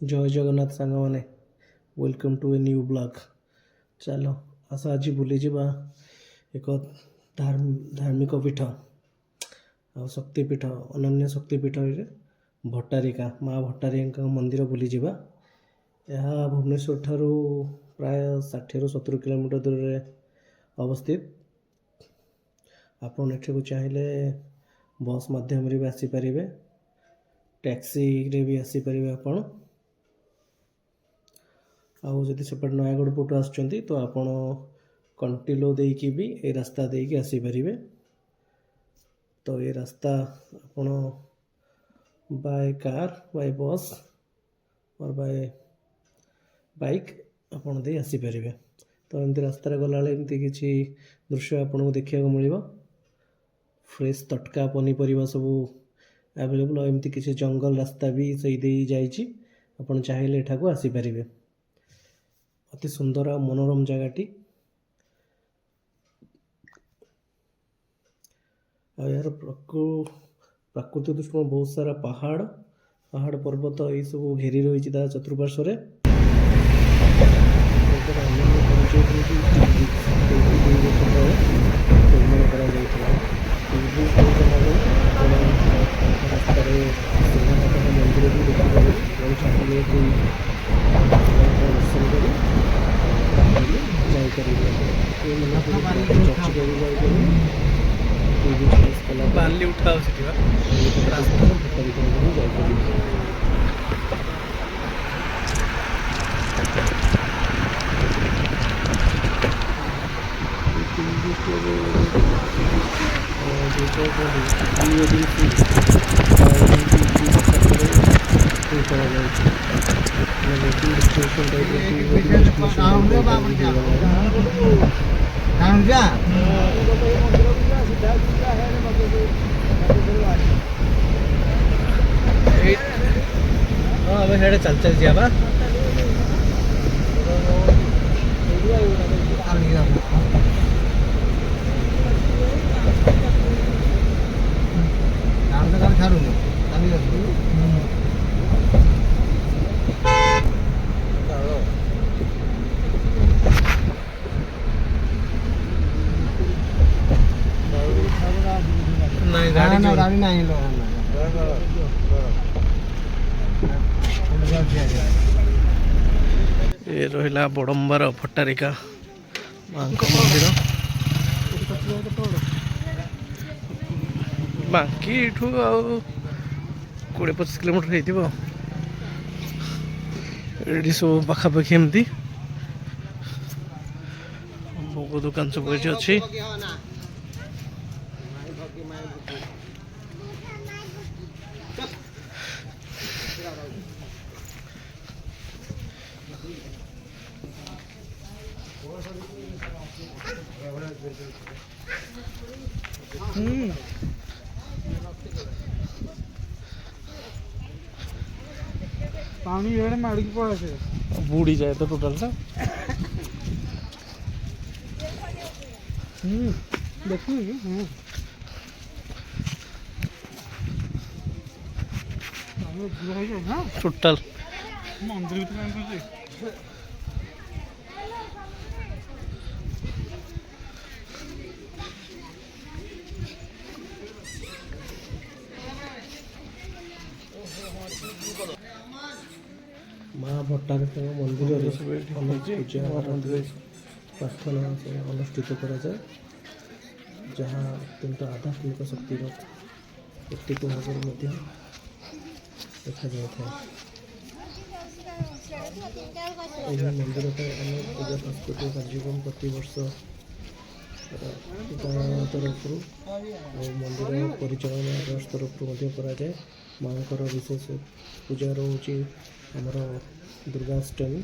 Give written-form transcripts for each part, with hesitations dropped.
जय जगन्नाथ सांग मैंने welcome to a new blog. चलो आस आज बुली जा एक धार्मिक पीठ आ शक्तिपीठ अनन्य शक्तिपीठ भट्टारिका माँ भट्टारिका मंदिर बुली जा। यह भुवनेश्वर ठारू प्राय 60 ରୁ 70 किलोमीटर दूर में अवस्थित। आपन एठिको चाहिए बस माध्यम भी आसीपर, टैक्सी रे भी आसीपर आपण। आउ जदि सेपट नयागढ़ पटु आसुचंती तो आपण कंटिलो देकी भी ए रास्ता देकी आसीपर। तो ये रास्ता आपण बाय कार बाय बस और बाय बाइक आपण दे आसीपर। तो एमती रास्तार गला एमती किसी दृश्य आपको देखा मिल फ्रेश तटका पनीपरिया सब अवेलेबल। एमती किसी जंगल रास्ता भी सही जाइए, आपन चाहिए एठाको आसीपर। अति सुंदर मनोरम जगहटी। यार प्राकृतिक दृष्टि बहुत सारा पहाड़ पहाड़ पर्वत ये सब घेरी रही चतुर्पार्श्व मंदिर भी बाली उठा चल चल जावा नहीं गाड़ी नहीं लो ये रहा बड़म्बार भट्टारिका माँ मंदिर। बाकी इठू आ 20-25 किलोमीटर ये सब पाखापाखि एमती भोग दुकान सब ये अच्छी। पानी एड़े माड़ी की पड़ा से बूढ़ी जाए तो टोटल सा देखिए टोटल मंदिर माँ भट्टारिका मंदिर पूजा प्रार्थना अनुष्ठित कराए, जहाँ अत्यंत आध्यात्मिक शक्तिर प्रतीक भाव देखा जाए। मंदिर अनेक पूजा सांस्कृतिक कार्यक्रम प्रति वर्ष तरफ मंदिर परिचालना ट्रस्ट तरफ कराए। माँ विशेष पूजा रोचे आमर दुर्गाष्टमी,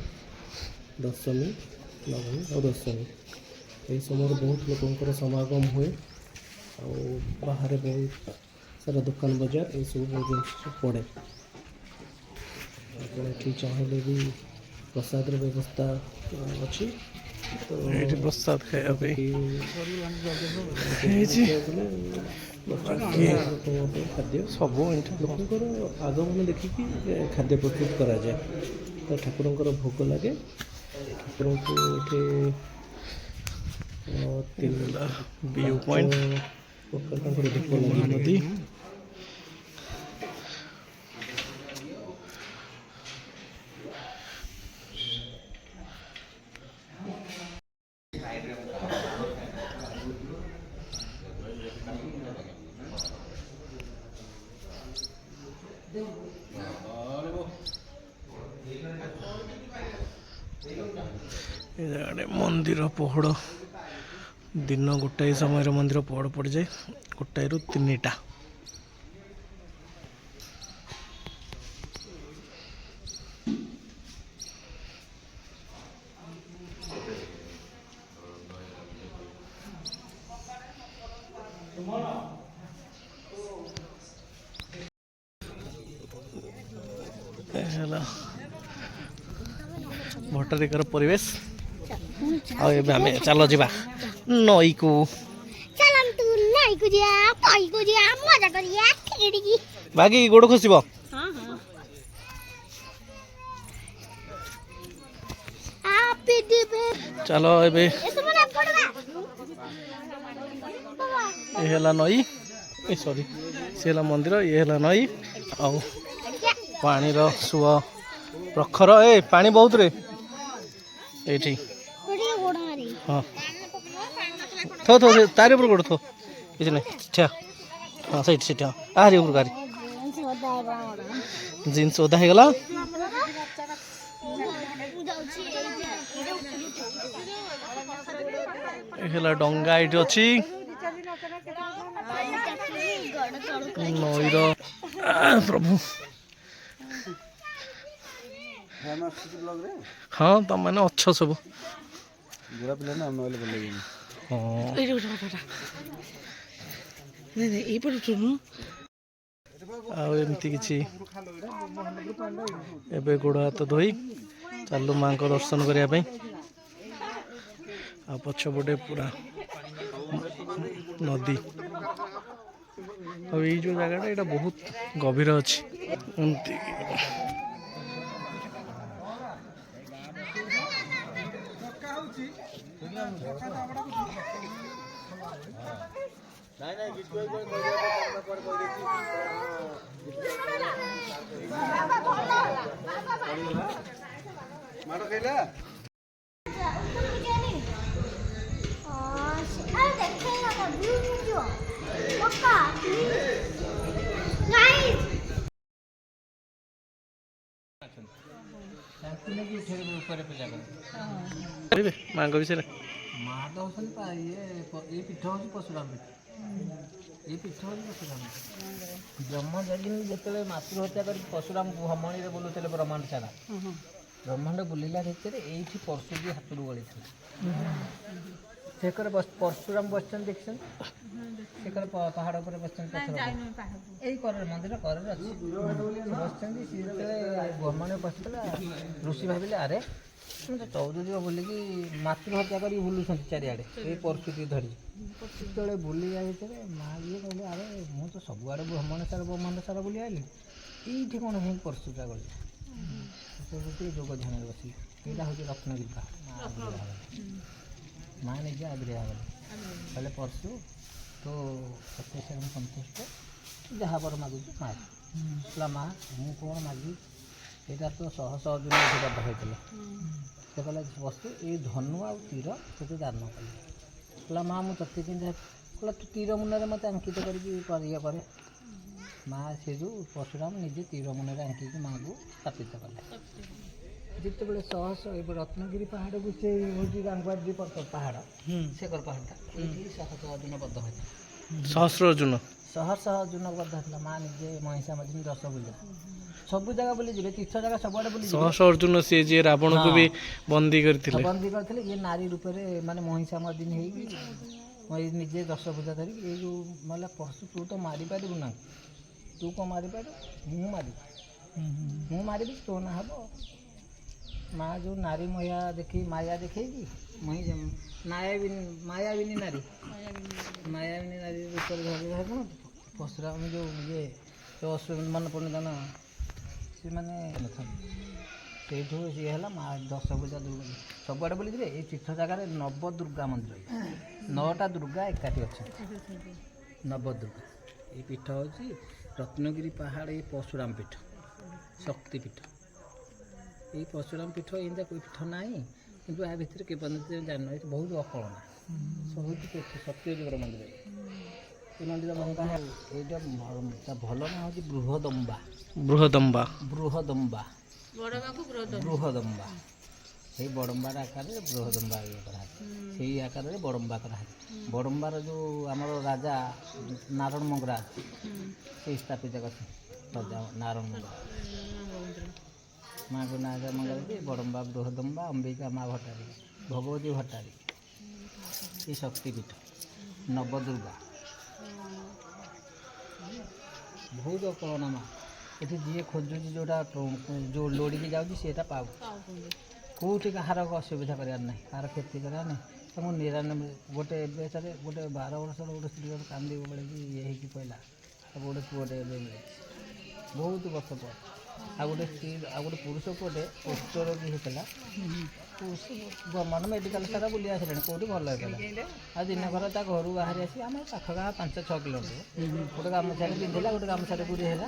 दशमी, नवमी और दशमी। यही समय बहुत लोकंर समागम हुए बाहर बहुत सारा दुकान बजार ये सब जिन पड़े। ये चाहिए भी प्रसाद व्यवस्था अच्छी, तो प्रसाद खाया ଲୋକଙ୍କ ପାଇଁ ଖାଦ୍ୟ ସବୁ ଏଇଠି ଲୋକଙ୍କର ଆଗମନ ଦେଖିକି ଖାଦ୍ୟ ପ୍ରସ୍ତୁତ କରାଯାଏ। ତ ଠାକୁରଙ୍କର ଭୋଗ ଲାଗେ। ଠାକୁରଙ୍କୁ ଏଠି ଭିୟୁ ପଏଣ୍ଟ ପ୍ରକାର ତାଙ୍କର ଦୀପ ମହାନଦୀ। ଏ ଜାଗାରେ ମନ୍ଦିର ପହଡ଼ ଦିନ ଗୋଟାଏ ସମୟରେ ମନ୍ଦିର ପହଡ଼ ପଡ଼ିଯାଏ, 1ଟାରୁ 3ଟା। ହେଲା ଭଟ୍ଟାରିକାର ପରିବେଶ। ଆଉ ଏବେ ଆମେ ଚାଲ ଯିବା ନଈକୁ। ଚାଲନ୍ତୁ ନଈକୁ ଯିବା, ନଈକୁ ଯିବା, ମଜା କରିବା ଟିକେ। ବାକି ଗୋଡ଼ ଖସିବ। ଚାଲ ଏବେ ଏ ହେଲା ନଈ, ସରି ସେ ହେଲା ମନ୍ଦିର, ଇଏ ହେଲା ନଈ। ଆଉ ପାଣିର ସୁଅ ପ୍ରଖର। ପାଣି ବହୁତରେ ଏଇଠି। ହଁ ଥୋ ତାରି ଉପରୁ ଗୋଡ଼ ଥୋ, କିଛି ନାହିଁ ଠିଆ। ହଁ ସେଇଠି ହଁ ଆହାରି ଉପରକୁ ଆହାରି। ଜିନ୍ସ ଓଦା ହେଇଗଲା। ଏ ହେଲା ଡଙ୍ଗା ଏଇଠି ଅଛି। ନଈର ପ୍ରଭୁ। ହଁ ତମମାନେ ଅଛ ସବୁ। ଆଉ ଏମିତି କିଛି। ଏବେ ଗୋଡ଼ ହାତ ଧୋଇ ଚାଲୁ ମାଙ୍କ ଦର୍ଶନ କରିବା ପାଇଁ। ଆଉ ପଛପଟେ ପୁରା ନଦୀ। ଆଉ ଏଇ ଯେଉଁ ଜାଗାଟା ଏଇଟା ବହୁତ ଗଭୀର ଅଛି। ଏମିତି ମାଙ୍କ ବିଷୟରେ ମା ତ ହେଉଛନ୍ତି ଏ ପୀଠ ହେଉଛି ପରଶୁରାମ ପୀଠ। ଏ ପୀଠ ହେଉଛି ପରଶୁରାମ ପୀଠ। ବ୍ରହ୍ମଚାରିଣୀ ଯେତେବେଳେ ମାତୃହତ୍ୟା କରି ପରଶୁରାମ ଭ୍ରମଣୀରେ ବୁଲୁଥିଲେ ବ୍ରହ୍ମାଣ୍ଡ ସାରା, ବ୍ରହ୍ମାଣ୍ଡ ବୁଲିଲା ଭିତରେ ଏଇଠି ପରଶୁଟି ହାତରୁ ଗଳିଥିଲା। ସେ କରେ ପରଶୁରାମ ବସିଛନ୍ତି ଦେଖିଛନ୍ତି, ସେ କରେ ପାହାଡ଼ ଉପରେ ବସିଛନ୍ତି। ଏଇ କରରେ ମନ୍ଦିର କରରେ ଅଛି ବସିଛନ୍ତି। ସିଏ ଯେତେବେଳେ ବ୍ରହ୍ମାଣ୍ଡ ବସିଥିଲା, ଋଷି ଭାବିଲେ ଆରେ ମୁଁ ତ 14 ଦିନ ବୁଲିକି ମାତୃହତ୍ୟା କରି ବୁଲୁଛନ୍ତି ଚାରିଆଡ଼େ ଏଇ ପରଶୁଟି ଧରି। ଯେତେବେଳେ ବୁଲିବା ଭିତରେ ମା ଇଏ କହିଲେ ଆରେ ମୁଁ ତ ସବୁଆଡ଼େ ବ୍ରହ୍ମାଣ୍ଡ ସାରା ବୁଲି ଆଇଲି, ଏଇଠି କ'ଣ ହେଇକି ପରଶୁଟା ଗଳି। ସେଠି ଯୋଗ ଧ୍ୟାନରେ ବସିଲେ। ଏଇଟା ହେଉଛି ରତ୍ନଗିରି ପାହାଡ଼। ମା ନିଜେ ଆଗ୍ରହ ଗଲେ, କହିଲେ ପରଶୁ ତୋ ପ୍ରତ୍ୟକ୍ଷରେ ମୁଁ ସନ୍ତୁଷ୍ଟ, ଯାହା ବର ମାଗୁଛୁ ମାଗ। କହିଲା ମା ମୁଁ କ'ଣ ମାଗିବି, ଏଇଟା ତ ଶହ ଶହ ଦିନ ଏଠି ବଦ୍ଧ ହୋଇଥିଲା। ସେ କହିଲା ବସ୍ତୁ ଏଇ ଧନୁ ଆଉ ତୀର ତୋତେ ଦାନ କଲି। କହିଲା ମା ମୁଁ ତତେ କେମିତି, କହିଲା ତୁ ତୀର ମୁନରେ ମୋତେ ଅଙ୍କିତ କରିକି ଇଏ କରେ। ମା ସେ ଯେଉଁ ପରଶୁରାମ ନିଜେ ତୀର ମୁନରେ ଆଙ୍କିକି ମାଆକୁ ସ୍ଥାପିତ କଲେ। ଯେତେବେଳେ ଶହ ଶହ ଏବେ ରତ୍ନଗିରି ପାହାଡ଼କୁ ସେ ହେଉଛି ଗାଙ୍ଗୁଆର ପାହାଡ଼, ସେକର ପାହାଡ଼ଟା ଏଇଠି ଶହ ଶହ ଦିନ ବଦ୍ଧ ହୋଇଥିଲା। ସହସ୍ର ଅର୍ଜୁନ ଶହ ଶହ ଅର୍ଜୁନ ବଦ୍ଧ ହେଇଥିଲା। ମା ନିଜେ ମହିଷା ମଝିରେ 10 ବୁଲିଲେ, ସବୁ ଜାଗା ବୁଲିଯିବେ, ତୀର୍ଥ ଜାଗା ସବୁଆଡ଼େ ବୁଲିଯିବେ। ସହସ୍ର ଅର୍ଜୁନ ସିଏ ଯିଏ ରାବଣକୁ ବି ବନ୍ଦୀ କରିଥିଲେ। ଇଏ ନାରୀ ରୂପରେ ମାନେ ମହିଷା ମର୍ଦିନୀ ହେଇକି ନିଜେ 10 ଭୁଜା ଧରିକି ଏଇ ଯେଉଁ ମାନେ ପଶୁ ତୁ ତ ମାରିପାରିବୁ ନା, ତୁ କ'ଣ ମାରିପାରିବୁ, ମୁଁ ମାରିବି ତୋ ନାଁ ହେବ। ମା ଯେଉଁ ନାରୀ ମାୟା ଦେଖେଇକି ମାୟାବିନୀ ନାରୀ ରୂପରେ ଧରିବା କ'ଣ ପଶୁରାମ ଯେଉଁ ମନେ ପଡ଼ୁନି ତାଙ୍କ ସେମାନେ ନଥାନ୍ତି ସେଇଠୁ ସିଏ ହେଲା ମା ଦଶଭୁଜା ଦୁର୍ଗା ସବୁଆଡ଼େ ବୁଲିଯିବେ। ଏଇ ତୀର୍ଥ ଜାଗାରେ ନବଦୁର୍ଗା ମନ୍ଦିର 9ଟା ଦୁର୍ଗା ଏକାଠି ଅଛନ୍ତି ନବଦୁର୍ଗା। ଏଇ ପୀଠ ହେଉଛି ରତ୍ନଗିରି ପାହାଡ଼ ଏଇ ପଶୁରାମ ପୀଠ ଶକ୍ତିପୀଠ। ଏଇ ପଶୁରାମ ପୀଠ ଏମିତି કોઈ ପୀଠ ନାହିଁ କିନ୍ତୁ ୟା ଭିତରେ କିମ୍ବଦନ୍ତୀ ଜାଣିନ ଏଠି ବହୁତ ଅକଳନା ବହୁତ ସତ୍ୟଯୁଗର ମନ୍ଦିର। এই ମନ୍ଦିର ଭଙ୍ଗା ଏଇଟା ତା ଭଲ ନାଁ ହେଉଛି ବୃହଦମ୍ବା। ସେଇ ବଡ଼ମ୍ବାର ଆକାରରେ ବୃହଦମ୍ବା ଇଏ କରାହେଉଛି। ସେଇ ଆକାରରେ ବଡ଼ମ୍ବା କରାହେଉଛି। ବଡ଼ମ୍ବାର ଯେଉଁ ଆମର ରାଜା ନାରଣ ମଙ୍ଗରା ସେଇ ସ୍ଥାପିତ କରିଛନ୍ତି ରାଜା ନାରଣ ମଙ୍ଗରା। ମାଆଙ୍କ ନାଁ ମଙ୍ଗରାଜୀ ବଡ଼ମ୍ବା ବୃହଦମ୍ବା ଅମ୍ବିକା ମା ଭଟ୍ଟାରୀ ଭଗବତୀ ଭଟ୍ଟାରୀ ଏ ଶକ୍ତିପୀଠ ନବଦୁର୍ଗା ବହୁତ ଅକଳନା ମା। ଏଠି ଯିଏ ଖୋଜୁଛି ଯେଉଁ ଲୋଡ଼ିକି ଯାଉଛି ସେଇଟା ପାଉଛି। କେଉଁଠି କାହାର ଅସୁବିଧା କରିବାର ନାହିଁ କାହାର କ୍ଷତି କରିବାର ନାହିଁ। ତାଙ୍କୁ ଗୋଟେ ଏବେ ଥରେ ଗୋଟେ 12 ବର୍ଷର ଗୋଟେ ସ୍ତ୍ରୀ ଲୋକ କାନ୍ଦି ବେଳେକି ଇଏ ହେଇକି ପଇଲା ତାକୁ ଗୋଟେ ପୁଅଟେ ଏବେ ମିଳିଛି ବହୁତ ବର୍ଷ ପରେ। ଆଉ ଗୋଟେ ପୁରୁଷ ପୁଅଟେ କୁଷ୍ଠରୋଗୀ ହେଇଥିଲା ଗଭର୍ଣ୍ଣମେଣ୍ଟ ମେଡ଼ିକାଲ ସାରା ବୁଲି ଆସିଲାଣି କେଉଁଠି ଭଲ ହେଇଥିଲା। ଆଉ ଦିନ ଘର ତା ଘରୁ ବାହାରି ଆସି ଆମ ପାଖ ଗାଁ 5-6 କିଲୋମିଟର ଗୋଟେ ଗାମୁଛାରେ ପିନ୍ଧିଲା ଗୋଟେ ଗାମୁଛାରେ ବୁଡ଼ି ହେଲା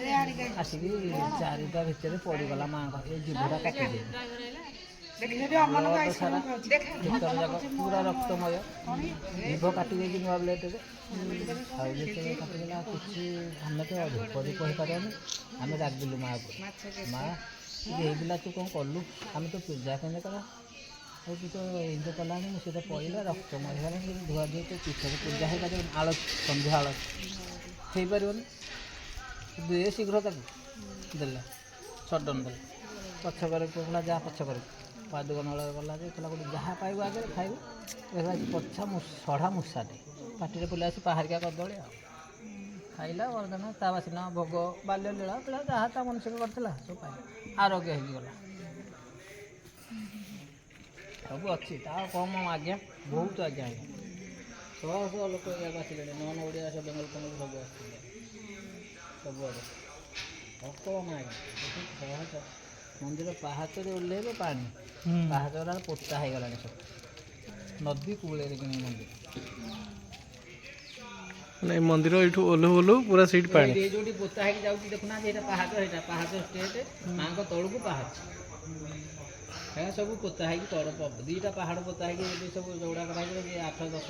ଆସିକି 4ଟା ଭିତରେ ପଡ଼ିଗଲା ମାଆଙ୍କ ଏ ଜିଭଟା କାଟିଦେଇ ସାରା ଭିତର ଯାକ ପୁରା ରକ୍ତମୟ ଜିଭ କାଟି ଦେଇକି ନୂଆ ବ୍ଲେଡ଼ରେ। ଆଉ ଯେତେବେଳେ କାଟିଦେଲା କିଛି ଆମେ ତ ଧୂପ କହିପାରିବାନି। ଆମେ ରାଗିଲୁ ମା ଉପରେ ମା ହେଇଥିଲା ତୁ କ'ଣ କଲୁ ଆମେ ତ ପୂଜା କେମିତି କଲା ଆଉ ତୁ ତ ଏମିତି କଲାନି ମୁଁ ସେଇଟା ପଡ଼ିଲା ରକ୍ତମୟ ହେଇଗଲା ଧୁଆ ଧୁଇ ତ ପିଠରେ ପୂଜା ହେଇପାରିବ ଆଳତି ସନ୍ଧ୍ୟା ଆଳତି ହେଇପାରିବନି ଦେ ଶୀଘ୍ର ତାକୁ ଦେଲା ସଡ଼ନ୍ ଦେଲା ପଛକରେ କହିଲା ଯାହା ପଛକରେ ପାଦୁକ ନଳରେ ଗଲା ଯେ କହିଲା ଗୋଟେ ଯାହା ପାଇବ ଆଗରେ ଖାଇବ ପଛା ସଢ଼ା ମୂଷାଟେ ପାଟିରେ ପଡ଼ିଲା ଆସି ପାହାରିକା କଦଳୀ ଆଉ ଖାଇଲା ବରଦାନ ତା ବାସିନା ଭୋଗ ବାଲ୍ୟ ଲୀଳା ପିଲା ଯାହା ତା ମନସିକ କରିଥିଲା ସବୁ ପାଇଲା ଆରୋଗ୍ୟ ହେଇକି ଗଲା। ସବୁ ଅଛି ତା କମ୍ ଆଜ୍ଞା ବହୁତ ଆଜ୍ଞା ଶହ ଲୋକ ଏହାକୁ ଆସିଲେଣି ନନ୍ ଓଡ଼ିଆ ସବୁ ବେଙ୍ଗଲ ଫେଙ୍ଗଲ ସବୁ ଆସିଥିଲେ ସବୁଆଡ଼େ ଅକଳନା ଆଜ୍ଞା। ମନ୍ଦିର ପାହାଚରେ ଓହ୍ଲେଇବେ ପାଣି ପାହାଚ ପୋତା ହେଇଗଲାଣି ସବୁ ନଦୀ କୂଳରେ କିଣି ମନ୍ଦିର ମାନେ ମନ୍ଦିର ଏଇଠୁ ଓହ୍ଲୁ ପୁରା ସେଇଠି ପାଣି ଯୋଉଠି ପୋତା ହେଇକି ଯାଉଛି ଦେଖୁନାହାନ୍ତି ଏଇଟା ପାହାଚ ଷ୍ଟେଟ୍ ମାଆଙ୍କ ତଳକୁ ପାହାଚ ହେ ସବୁ ପୋତା ହେଇକି ତଳ 2ଟା ପାହାଡ଼ ପୋତା ହେଇକି ଏବେ ସବୁ ଯୋଉଡ଼ା କରାହେଇଛି 8-10 ବର୍ଷ